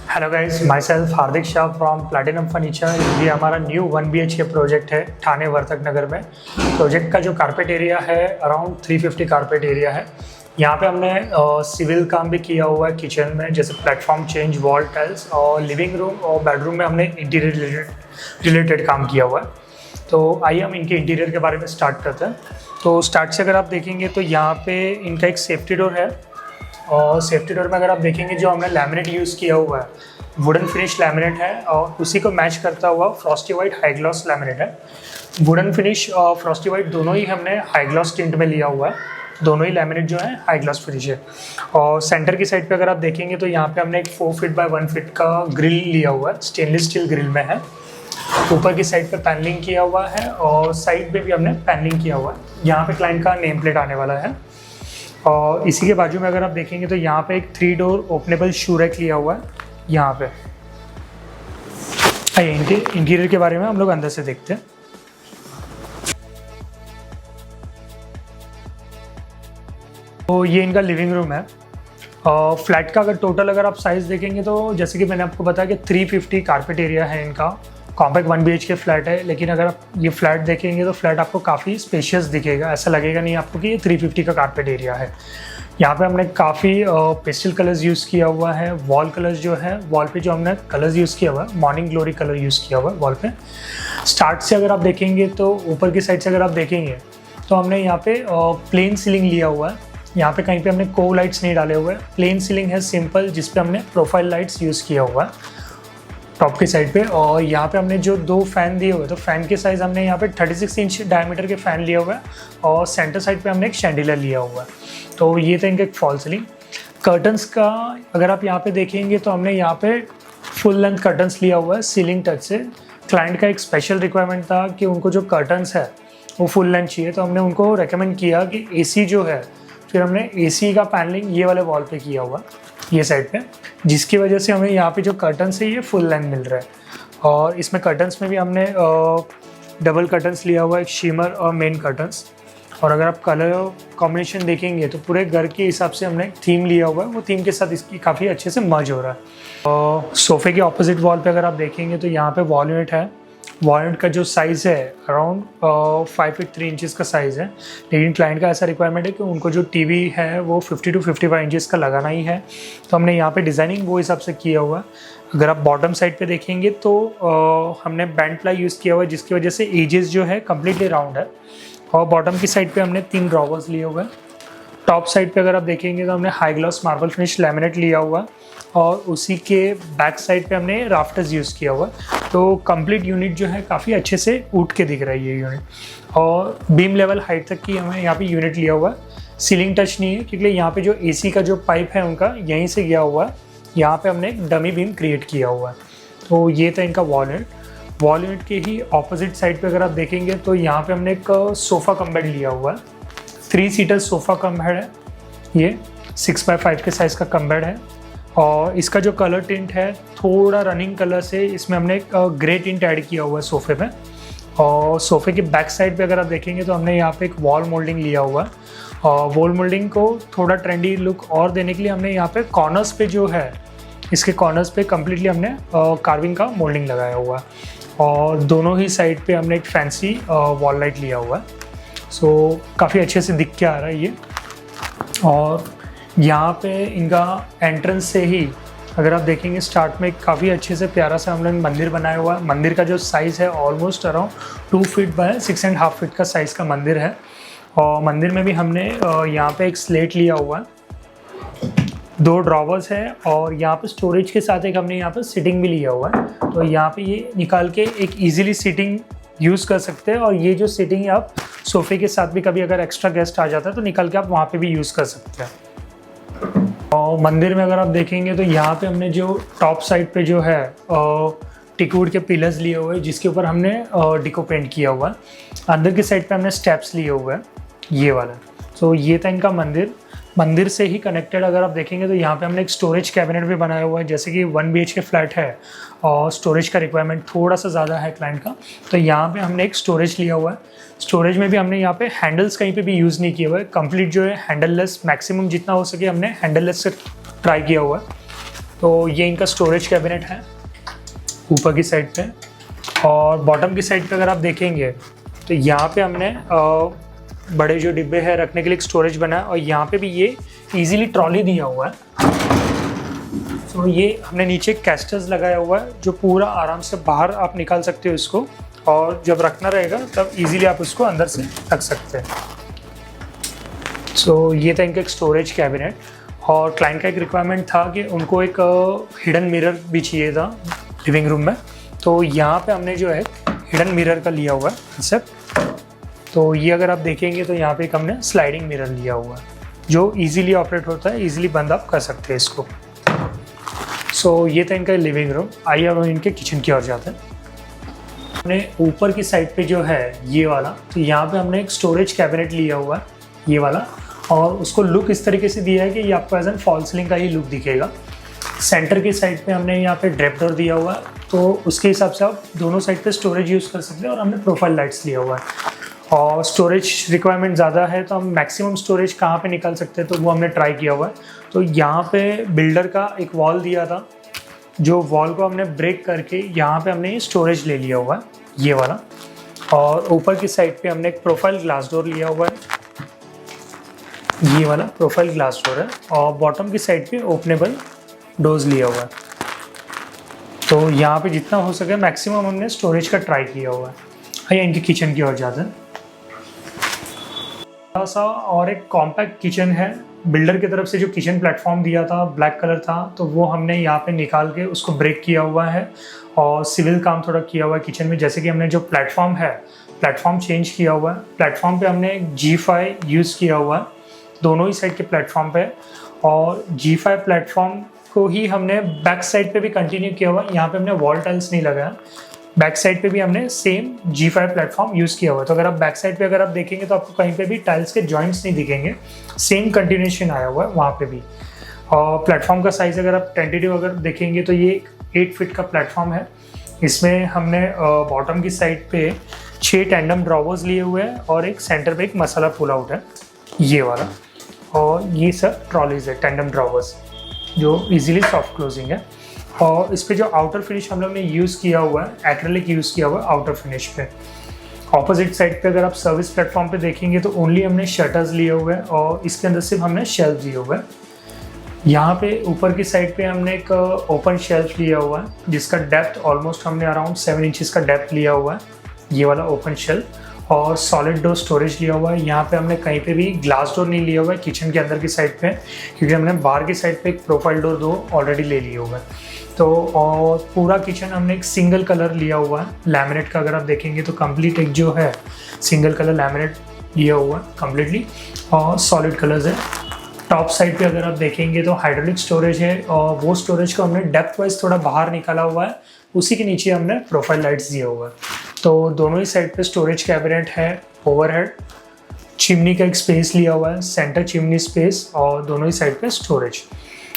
Hello guys, my self Hardik Shah from platinum furniture. ये हमारा new 1 BHK project है ठाणे वर्तक नगर में। प्रोजेक्ट का जो कारपेट एरिया है अराउंड 350 कारपेट एरिया है। यहाँ पे हमने सिविल काम भी किया हुआ है किचन में, जैसे प्लेटफॉर्म चेंज, वॉल टाइल्स, और लिविंग रूम और बेडरूम में हमने इंटीरियर रिलेटेड काम किया हुआ है। तो आइए हम इनके इंटीरियर के बारे में स्टार्ट करते हैं। तो स्टार्ट से अगर आप देखेंगे तो यहाँ पे इनका एक सेफ्टी डोर है, और सेफ्टी डोर में अगर आप देखेंगे जो हमने लैमिनेट यूज़ किया हुआ है वुडन फिनिश लैमिनेट है, और उसी को मैच करता हुआ Frosty white high gloss laminate है। वुडन फिनिश और फ्रॉस्टी वाइट दोनों ही हमने हाई ग्लॉस टिंट में लिया हुआ है। दोनों ही लैमिनेट जो है हाई ग्लॉस फिनिश है। और सेंटर की साइड पे अगर आप देखेंगे तो यहाँ पे हमने एक 4 फीट बाय 1 फीट का ग्रिल लिया हुआ है, स्टेनलेस स्टील ग्रिल में है। ऊपर की साइड पे पैनलिंग किया हुआ है और साइड पे भी हमने पैनलिंग किया हुआ है। यहाँ पे क्लाइंट का नेम प्लेट आने वाला है। और इसी के बाजू में अगर आप देखेंगे तो यहाँ पे एक 3 डोर ओपनेबल शू रैक लिया हुआ है। यहाँ पे आइए इनके इंटीरियर के बारे में हम लोग अंदर से देखते हैं। तो ये इनका लिविंग रूम है। फ्लैट का अगर टोटल अगर आप साइज़ देखेंगे तो जैसे कि मैंने आपको बताया कि 350 कारपेट एरिया है इनका। कॉम्पैक्ट 1 BHK फ्लैट है, लेकिन अगर आप ये फ्लैट देखेंगे तो फ्लैट आपको काफ़ी स्पेशियस दिखेगा। ऐसा लगेगा नहीं आपको कि ये 350 का कारपेट एरिया है। यहाँ पे हमने काफ़ी पेस्टल कलर्स यूज़ किया हुआ है। वॉल कलर्स जो है, वॉल पे जो हमने कलर्स यूज़ किया हुआ है, मॉर्निंग ग्लोरी कलर यूज़ किया हुआ है वॉल पे। स्टार्ट से अगर आप देखेंगे तो ऊपर की साइड से अगर आप देखेंगे तो हमने यहाँ पे प्लेन सीलिंग लिया हुआ है। यहाँ पे कहीं पे हमने को लाइट्स नहीं डाले हुए हैं, प्लेन सीलिंग है सिंपल, जिसपे हमने प्रोफाइल लाइट्स यूज़ किया हुआ है टॉप की साइड पे। और यहाँ पे हमने जो 2 फैन दिए हुए, तो फैन के साइज़ हमने यहाँ पे 36 इंच डायमीटर के फ़ैन लिया हुआ है, और सेंटर साइड पे हमने एक शैंडिलियर लिया हुआ है। तो ये था इनका एक फॉल सीलिंग। कर्टन्स का अगर आप यहाँ पे देखेंगे तो हमने यहाँ पे फुल लेंथ कर्टन्स लिया हुआ है सीलिंग टच से। क्लाइंट का एक स्पेशल रिक्वायरमेंट था कि उनको जो कर्टन्स है वो फुल लेंथ चाहिए, तो हमने उनको रेकमेंड किया कि AC जो है, फिर हमने AC का पैनलिंग ये वाले वॉल पे किया हुआ ये साइड पे, जिसकी वजह से हमें यहाँ पे जो कर्टन्स है ये फुल लेंथ मिल रहा है। और इसमें कर्टन्स में भी हमने डबल कर्टन्स लिया हुआ है, एक शिमर और मेन कर्टन्स। और अगर आप कलर कॉम्बिनेशन देखेंगे तो पूरे घर के हिसाब से हमने एक थीम लिया हुआ है, वो थीम के साथ इसकी काफ़ी अच्छे से मर्ज हो रहा है। और सोफ़े के ऑपोजिट वॉल पे अगर आप देखेंगे तो यहाँ पे वॉल यूनिट है। वॉल यूनिट का जो साइज़ है अराउंड 5 फीट 3 इंचज़ का साइज़ है, लेकिन क्लाइंट का ऐसा रिक्वायरमेंट है कि उनको जो टीवी है वो 50 to 55 इंचज़ का लगाना ही है, तो हमने यहाँ पे डिज़ाइनिंग वो हिसाब से किया हुआ है। अगर आप बॉटम साइड पे देखेंगे तो हमने बैंड प्लाई यूज़ किया हुआ है, जिसकी वजह से एजेस जो है कम्प्लीटली राउंड है। और बॉटम की साइड पे हमने 3 ड्रॉवर्स लिए हुए हैं। टॉप साइड पे अगर आप देखेंगे तो हमने high gloss marble finish laminate लिया हुआ है, और उसी के बैक साइड पे हमने राफ्टर्स यूज़ किया हुआ है। तो कंप्लीट यूनिट जो है काफ़ी अच्छे से उठ के दिख रहा है ये यूनिट। और बीम लेवल हाइट तक की हमें यहाँ पे यूनिट लिया हुआ है। सीलिंग टच नहीं है, क्योंकि यहाँ पे जो AC का जो पाइप है उनका यहीं से गया हुआ है। यहाँ पे हमने एक डमी बीम क्रिएट किया हुआ है। तो ये था इनका वॉल यूनिट। वॉल यूनिट के ही ऑपोजिट साइड पे अगर आप देखेंगे तो यहाँ पे हमने एक सोफ़ा कम बेड लिया हुआ है। 3 सीटर सोफ़ा कम बेड है, ये 6x5 के साइज़ का कम बेड है। और इसका जो कलर टिंट है थोड़ा रनिंग कलर से, इसमें हमने एक ग्रे टिंट ऐड किया हुआ है सोफ़े पे। और सोफ़े के बैक साइड पे अगर आप देखेंगे तो हमने यहाँ पे एक वॉल मोल्डिंग लिया हुआ है। और वॉल मोल्डिंग को थोड़ा ट्रेंडी लुक और देने के लिए हमने यहाँ पे कॉर्नर्स पे जो है, इसके कॉर्नर्स पे कम्प्लीटली हमने कार्विंग का मोल्डिंग लगाया हुआ है। और दोनों ही साइड पे हमने एक फैंसी वॉल लाइट लिया हुआ है। सो काफ़ी अच्छे से दिख के आ रहा है ये। और यहाँ पे इनका एंट्रेंस से ही अगर आप देखेंगे स्टार्ट में काफ़ी अच्छे से प्यारा सा हम लोग मंदिर बनाया हुआ है। मंदिर का जो साइज़ है almost around 2 feet by 6.5 feet का साइज़ का मंदिर है। और मंदिर में भी हमने यहाँ पे एक स्लेट लिया हुआ है, 2 ड्रॉवर्स है, और यहाँ पे स्टोरेज के साथ एक हमने यहाँ पे सिटिंग भी लिया हुआ है। तो यहाँ पे ये निकाल के एक ईजिली सिटिंग यूज़ कर सकते हैं। और ये जो सिटिंग है आप सोफ़े के साथ भी कभी अगर एक्स्ट्रा गेस्ट आ जाता है तो निकाल के आप वहाँ पे भी यूज़ कर सकते हैं। और मंदिर में अगर आप देखेंगे तो यहाँ पे हमने जो टॉप साइड पे जो है टिकवुड के पिलर्स लिए हुए हैं, जिसके ऊपर हमने डिको पेंट किया हुआ है। अंदर की साइड पे हमने स्टेप्स लिए हुए हैं ये वाला। तो ये था इनका मंदिर। मंदिर से ही कनेक्टेड अगर आप देखेंगे तो यहाँ पे हमने एक स्टोरेज कैबिनेट भी बनाया हुआ है। जैसे कि 1 BHK फ्लैट है और स्टोरेज का रिक्वायरमेंट थोड़ा सा ज़्यादा है क्लाइंट का, तो यहाँ पे हमने एक स्टोरेज लिया हुआ है। स्टोरेज में भी हमने यहाँ पे हैंडल्स कहीं पे भी यूज़ नहीं किया हुआ है। कंप्लीट जो है हैंडल लेस, मैक्सिमम जितना हो सके हमने हैंडल लेस से ट्राई किया हुआ है। तो ये इनका स्टोरेज कैबिनेट है ऊपर की साइड पे, और बॉटम की साइड पे अगर आप देखेंगे तो यहाँ पे हमने बड़े जो डिब्बे हैं रखने के लिए एक स्टोरेज बना है, और यहाँ पे भी ये इजीली ट्रॉली दिया हुआ है। तो ये हमने नीचे कैस्टर्स लगाया हुआ है जो पूरा आराम से बाहर आप निकाल सकते हो इसको, और जब रखना रहेगा तब इजीली आप उसको अंदर से रख सकते हैं। सो ये था इनका एक स्टोरेज कैबिनेट, और क्लाइंट का एक रिक्वायरमेंट था कि उनको एक हिडन मिरर भी चाहिए था लिविंग रूम में, तो यहाँ पे हमने जो है हिडन मिरर का लिया हुआ है कंसेप्ट। तो ये अगर आप देखेंगे तो यहाँ पे एक हमने स्लाइडिंग मिरर लिया हुआ है जो इजीली ऑपरेट होता है, इजीली बंद आप कर सकते हैं इसको। सो ये था इनका लिविंग रूम। आइए अब हम इनके किचन की ओर जाते हैं। हमने ऊपर की साइड पे जो है ये वाला, तो यहाँ पे हमने एक स्टोरेज कैबिनेट लिया हुआ है ये वाला, और उसको लुक इस तरीके से दिया है कि ये आपको एज एन फॉल सीलिंग का ही लुक दिखेगा। सेंटर की साइड पे हमने यहाँ पे ड्रेप डोर दिया हुआ है, तो उसके हिसाब से आप दोनों साइड पे स्टोरेज यूज़ कर सकते हैं, और हमने प्रोफाइल लाइट्स लिया हुआ है। और स्टोरेज रिक्वायरमेंट ज़्यादा है तो हम मैक्सिमम स्टोरेज कहाँ पे निकाल सकते हैं, तो वो हमने ट्राई किया हुआ है। तो यहाँ पे बिल्डर का एक वॉल दिया था, जो वॉल को हमने ब्रेक करके यहाँ पे हमने ये स्टोरेज ले लिया हुआ है ये वाला, और ऊपर की साइड पे हमने एक प्रोफाइल ग्लास डोर लिया हुआ है, ये वाला प्रोफाइल ग्लास डोर है, और बॉटम की साइड पे ओपनेबल डोर्स लिया हुआ है। तो यहाँ पे जितना हो सके मैक्सिमम हमने स्टोरेज का ट्राई किया हुआ है। आइए इनकी किचन की ओर जाते हैं। थोड़ा सा और एक कॉम्पैक्ट किचन है, बिल्डर की तरफ से जो किचन प्लेटफॉर्म दिया था ब्लैक कलर था, तो वो हमने यहाँ पे निकाल के उसको ब्रेक किया हुआ है, और सिविल काम थोड़ा किया हुआ है किचन में। जैसे कि हमने जो प्लेटफॉर्म है, प्लेटफॉर्म चेंज किया हुआ है। प्लेटफॉर्म पे हमने G5 यूज़ किया हुआ है दोनों ही साइड के प्लेटफॉर्म पे, और G5 प्लेटफॉर्म को ही हमने बैक साइड पे भी कंटिन्यू किया हुआ है। यहाँ पे हमने वॉल टाइल्स नहीं लगाया, बैक साइड पे भी हमने सेम G5 प्लेटफॉर्म यूज़ किया हुआ है। तो अगर आप बैक साइड पे अगर आप देखेंगे तो आपको कहीं पे भी टाइल्स के जॉइंट्स नहीं दिखेंगे, सेम कंटिन्यूएशन आया हुआ है वहाँ पे भी। और प्लेटफॉर्म का साइज़ अगर आप टेंटेटिव अगर देखेंगे तो ये 8 फीट का प्लेटफॉर्म है। इसमें हमने बॉटम की साइड पे 6 टैंडम ड्रॉवर्स लिए हुए हैं, और एक सेंटर पे एक मसाला पुल आउट है ये वाला, और ये सब ट्रॉलीज है टैंडम ड्रॉवर्स जो इजीली सॉफ्ट क्लोजिंग है। और इस पे जो आउटर फिनिश हम लोग ने यूज़ किया हुआ है, एक्रेलिक यूज़ किया हुआ है आउटर फिनिश पे। ऑपोजिट साइड पे अगर आप सर्विस प्लेटफॉर्म पे देखेंगे तो ओनली हमने शटर्स लिए हुए हैं, और इसके अंदर सिर्फ हमने शेल्फ दिए हुए हैं। यहाँ पे ऊपर की साइड पे हमने एक ओपन शेल्फ लिया हुआ है, जिसका डेप्थ ऑलमोस्ट हमने अराउंड 7 इंचज़ का डेप्थ लिया हुआ है ये वाला ओपन शेल्फ, और सॉलिड डोर स्टोरेज लिया हुआ है। यहाँ पे हमने कहीं पे भी ग्लास डोर नहीं लिया हुआ है किचन के अंदर की साइड पे, क्योंकि हमने बाहर की साइड पे एक प्रोफाइल डोर 2 ऑलरेडी ले लिए हुआ है। तो और पूरा किचन हमने एक सिंगल कलर लिया हुआ है लैमिनेट का। अगर आप देखेंगे तो कंप्लीट एक जो है सिंगल कलर लैमिनेट लिया हुआ है कम्प्लीटली, और सॉलिड कलर्स है। टॉप साइड पे अगर आप देखेंगे तो हाइड्रोलिक स्टोरेज है, और वो स्टोरेज को हमने डेप्थ वाइज थोड़ा बाहर निकाला हुआ है, उसी के नीचे हमने प्रोफाइल लाइट्स दिया हुआ है। तो दोनों ही साइड पे स्टोरेज कैबिनेट है, ओवरहेड चिमनी का एक स्पेस लिया हुआ है, सेंटर चिमनी स्पेस, और दोनों ही साइड पे स्टोरेज।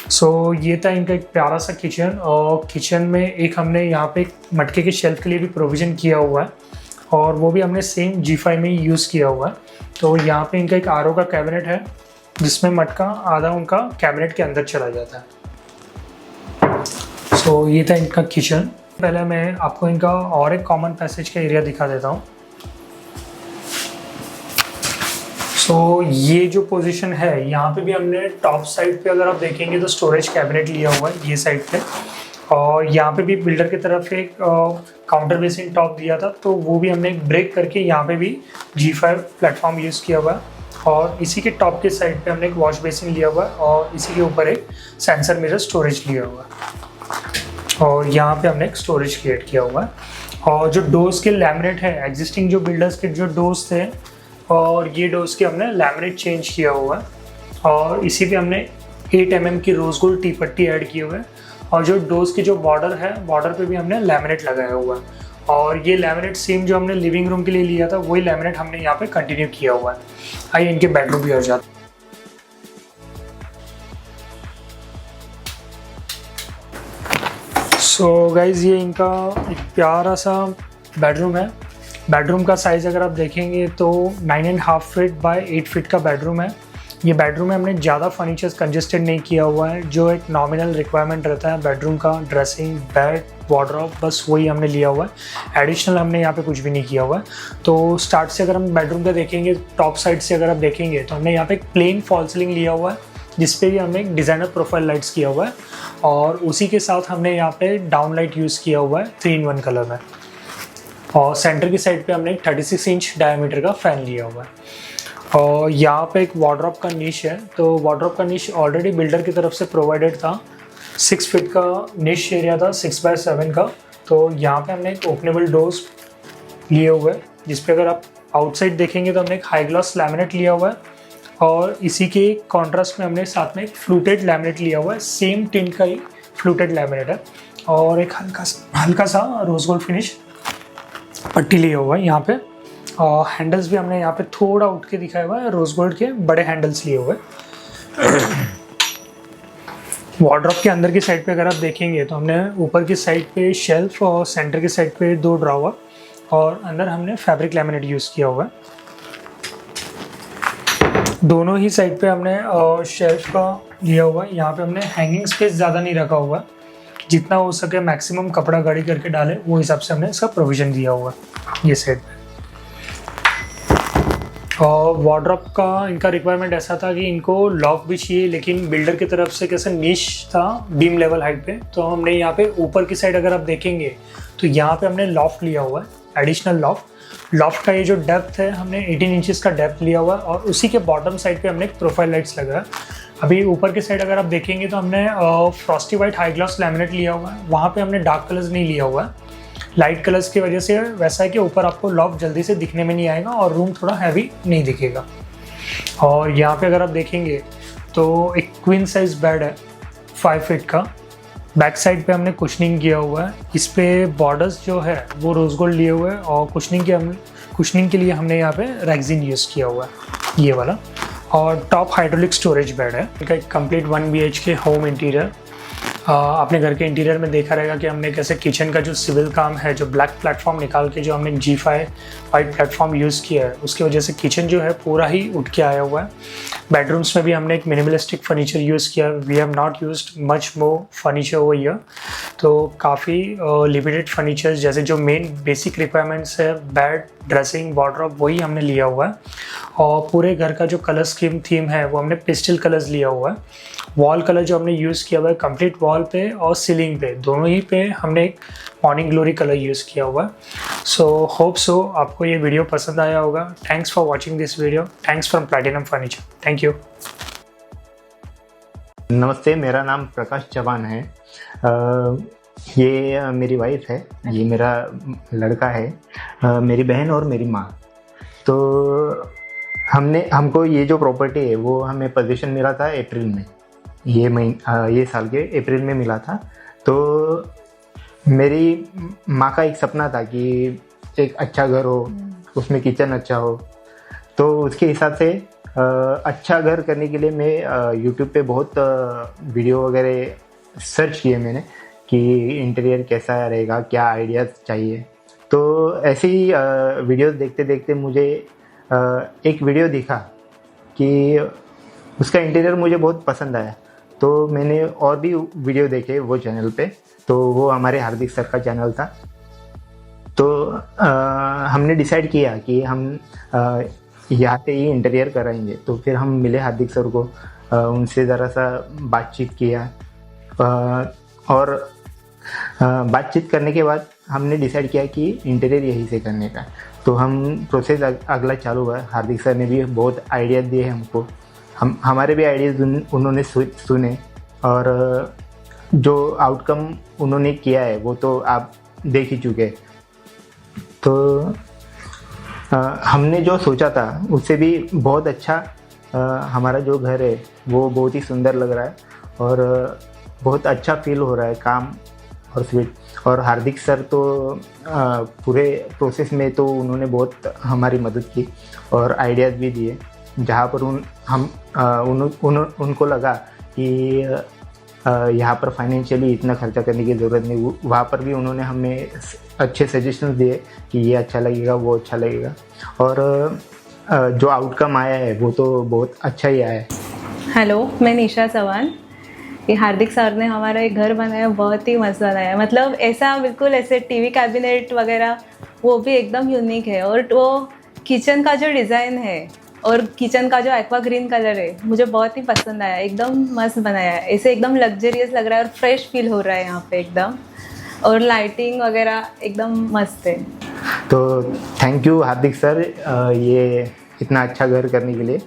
सो ये था इनका एक प्यारा सा किचन। और किचन में एक हमने यहाँ पे मटके के शेल्फ के लिए भी प्रोविज़न किया हुआ है, और वो भी हमने सेम G5 में ही यूज़ किया हुआ है। तो यहाँ पे इनका एक RO का कैबिनेट है, जिसमें मटका आधा उनका कैबिनेट के अंदर चला जाता है। सो ये था इनका किचन। पहले मैं आपको इनका और एक कॉमन पैसेज का एरिया दिखा देता हूँ। सो ये जो पोजीशन है, यहाँ पे भी हमने टॉप साइड पे अगर आप देखेंगे तो स्टोरेज कैबिनेट लिया हुआ है ये साइड पे, और यहाँ पे भी बिल्डर की तरफ एक काउंटर बेसिन टॉप दिया था, तो वो भी हमने एक ब्रेक करके यहाँ पे भी G5 प्लेटफॉर्म यूज़ किया हुआ है, और इसी के टॉप के साइड पे हमने एक वॉश बेसिन लिया हुआ है, और इसी के ऊपर एक सेंसर मिरर स्टोरेज लिया हुआ है, और यहाँ पे हमने एक स्टोरेज क्रिएट किया हुआ है। और जो डोर्स के लैमिनेट है, एग्जिस्टिंग जो बिल्डर्स के जो डोर्स थे, और ये डोर्स के हमने लैमिनेट चेंज किया हुआ है, और इसी पे हमने 8 mm की रोज गोल्ड टी पट्टी ऐड किए हुए हैं, और जो डोर्स की जो बॉर्डर है, बॉर्डर पे भी हमने लैमिनेट लगाया हुआ है, और ये लैमिनेट सेम जो हमने लिविंग रूम के लिए लिया था वही लैमिनेट हमने यहाँ पे कंटिन्यू किया हुआ है। आइए इनके बेडरूम भी हो जाते। सो गाइज ये इनका एक प्यारा सा बेडरूम है। बेडरूम का साइज़ अगर आप देखेंगे तो 9.5 फीट बाय 8 फीट का बेडरूम है। ये बेडरूम में हमने ज़्यादा फर्नीचर्स कंजेस्टेड नहीं किया हुआ है, जो एक नॉमिनल रिक्वायरमेंट रहता है बेडरूम का, ड्रेसिंग, बेड, वार्डरोब, बस वही हमने लिया हुआ है। एडिशनल हमने यहाँ पे कुछ भी नहीं किया हुआ है। तो स्टार्ट से अगर हम बेडरूम का देखेंगे, टॉप साइड से अगर आप देखेंगे तो हमने यहाँ पे एक प्लेन फॉल सीलिंग लिया हुआ है, जिसपे भी हमने एक डिज़ाइनर प्रोफाइल लाइट्स किया हुआ है, और उसी के साथ हमने यहाँ पे डाउन लाइट यूज़ किया हुआ है 3-in-1 कलर में। और सेंटर की साइड पे हमने एक 36 इंच डायमीटर का फ़ैन लिया हुआ है। और यहाँ पे एक वार्डरोब का निश है, तो वार्डरोब का निश ऑलरेडी बिल्डर की तरफ से प्रोवाइडेड था। 6 फीट का निश एरिया था, 6x7 का। तो यहाँ पे हमने एक ओपनेबल डोर्स लिए हुए हैं, जिसपे अगर आप आउटसाइड देखेंगे तो हमने एक हाई ग्लास लैमिनेट लिया हुआ है, और इसी के कॉन्ट्रास्ट में हमने साथ में एक फ्लूटेड लैमिनेट लिया हुआ है, सेम टिंट का ही फ्लूटेड लैमिनेट है, और एक हल्का सा रोज गोल्ड फिनिश पट्टी लिया हुआ है यहाँ पे। और हैंडल्स भी हमने यहाँ पे थोड़ा उठ के दिखाया हुआ है, रोज गोल्ड के बड़े हैंडल्स लिए हुए हैं। वार्डरोब के अंदर की साइड पे अगर आप देखेंगे तो हमने ऊपर की साइड पे शेल्फ और सेंटर की साइड पे 2 ड्रॉवर, और अंदर हमने फैब्रिक लैमिनेट यूज़ किया हुआ है। दोनों ही साइड पे हमने शेल्फ का लिया हुआ है। यहाँ पे हमने हैंगिंग स्पेस ज़्यादा नहीं रखा हुआ है, जितना हो सके मैक्सिमम कपड़ा गाड़ी करके डाले वो हिसाब से हमने इसका प्रोविज़न दिया हुआ है ये साइड पे। और वार्डरोब का इनका रिक्वायरमेंट ऐसा था कि इनको लॉक भी चाहिए, लेकिन बिल्डर की तरफ से कैसे निश था बीम लेवल हाइट पे, तो हमने यहाँ पे ऊपर की साइड अगर आप देखेंगे तो यहाँ पे हमने लॉफ्ट लिया हुआ है, एडिशनल लॉफ्ट का ये जो डेप्थ है हमने 18 इंचेस का डेप्थ लिया हुआ है, और उसी के बॉटम साइड पे हमने एक प्रोफाइल लाइट्स लगाया। अभी ऊपर की साइड अगर आप देखेंगे तो हमने Frosty white high glass laminate लिया हुआ है, वहाँ पे हमने डार्क कलर्स नहीं लिया हुआ है। लाइट कलर्स की वजह से वैसा है कि ऊपर आपको लॉफ्ट जल्दी से दिखने में नहीं आएगा और रूम थोड़ा हैवी नहीं दिखेगा। और यहाँ पे अगर आप देखेंगे तो एक क्वीन साइज बेड है 5 फीट का, बैक साइड पे हमने कुशनिंग किया हुआ है। इस पे बॉर्डर्स जो है वो रोज गोल्ड लिए हुए हैं, और कुशनिंग के लिए हमने यहाँ पे रेक्सिन यूज़ किया हुआ है ये वाला। और टॉप हाइड्रोलिक स्टोरेज बेड है, इनका एक कंप्लीट 1 BHK होम इंटीरियर। आपने घर के इंटीरियर में देखा रहेगा कि हमने कैसे किचन का जो सिविल काम है, जो ब्लैक प्लेटफॉर्म निकाल के जो हमने G5 वाइट प्लेटफॉर्म यूज़ किया है, उसकी वजह से किचन जो है पूरा ही उठ के आया हुआ है। बेडरूम्स में भी हमने एक मिनिमलिस्टिक फर्नीचर यूज़ किया, we have not used much more furniture over here. तो काफ़ी लिमिटेड फर्नीचर्स, जैसे जो मेन बेसिक रिक्वायरमेंट्स है बेड, ड्रेसिंग, वार्डरोब, वही हमने लिया हुआ है। और पूरे घर का जो कलर स्कीम थीम है वो हमने पेस्टल कलर्स लिया हुआ है। वॉल कलर जो हमने यूज़ किया हुआ है कंप्लीट वॉल पे और सीलिंग पे, दोनों ही पे हमने एक मॉर्निंग ग्लोरी कलर यूज़ किया हुआ है। सो होप सो आपको ये वीडियो पसंद आया होगा। Thanks for watching this video. Thanks from platinum furniture. Thank you. नमस्ते, मेरा नाम प्रकाश चौहान है। ये मेरी वाइफ है, ये मेरा लड़का है, मेरी बहन और मेरी माँ। तो हमको ये जो प्रॉपर्टी है वो हमें पोजीशन मिला था अप्रैल में, ये साल के अप्रैल में मिला था। तो मेरी माँ का एक सपना था कि एक अच्छा घर हो, उसमें किचन अच्छा हो। तो उसके हिसाब से अच्छा घर करने के लिए मैं यूट्यूब पे बहुत वीडियो वगैरह सर्च किए मैंने कि इंटीरियर कैसा रहेगा, क्या आइडियाज़ चाहिए। तो ऐसे ही वीडियोस देखते देखते मुझे एक वीडियो दिखा कि उसका इंटीरियर मुझे बहुत पसंद आया। तो मैंने और भी वीडियो देखे वो चैनल पे, तो वो हमारे हार्दिक सर का चैनल था। तो हमने डिसाइड किया कि हम यहाँ पे ही इंटीरियर कराएंगे। तो फिर हम मिले हार्दिक सर को, उनसे ज़रा सा बातचीत किया, और बातचीत करने के बाद हमने डिसाइड किया कि इंटीरियर यहीं से करने का। तो हम प्रोसेस अगला चालू हुआ। हार्दिक सर ने भी बहुत आइडिया दिए हमको, हमारे भी आइडियाज़ उन्होंने सुने, और जो आउटकम उन्होंने किया है वो तो आप देख ही चुके। तो हमने जो सोचा था उससे भी बहुत अच्छा हमारा जो घर है वो बहुत ही सुंदर लग रहा है, और बहुत अच्छा फील हो रहा है काम और स्वीट। और हार्दिक सर तो पूरे प्रोसेस में तो उन्होंने बहुत हमारी मदद की और आइडियाज़ भी दिए। जहाँ पर उनको लगा कि यहाँ पर फाइनेंशियली इतना खर्चा करने की ज़रूरत नहीं, वहाँ पर भी उन्होंने हमें अच्छे सजेशंस दिए कि ये अच्छा लगेगा, वो अच्छा लगेगा। और जो आउटकम आया है वो तो बहुत अच्छा ही आया है। हेलो, मैं निशा चौहान। ये हार्दिक सर ने हमारा एक घर बनाया, बहुत ही मस्त बनाया है। मतलब ऐसा बिल्कुल ऐसे टीवी कैबिनेट वगैरह वो भी एकदम यूनिक है। और वो किचन का जो डिज़ाइन है और किचन का जो एक्वा ग्रीन कलर है मुझे बहुत ही पसंद आया। एकदम मस्त बनाया है, ऐसे एकदम लग्जरियस लग रहा है और फ्रेश फील हो रहा है यहाँ पे एकदम। और लाइटिंग वगैरह एकदम मस्त है। तो थैंक यू हार्दिक सर, ये इतना अच्छा घर करने के लिए।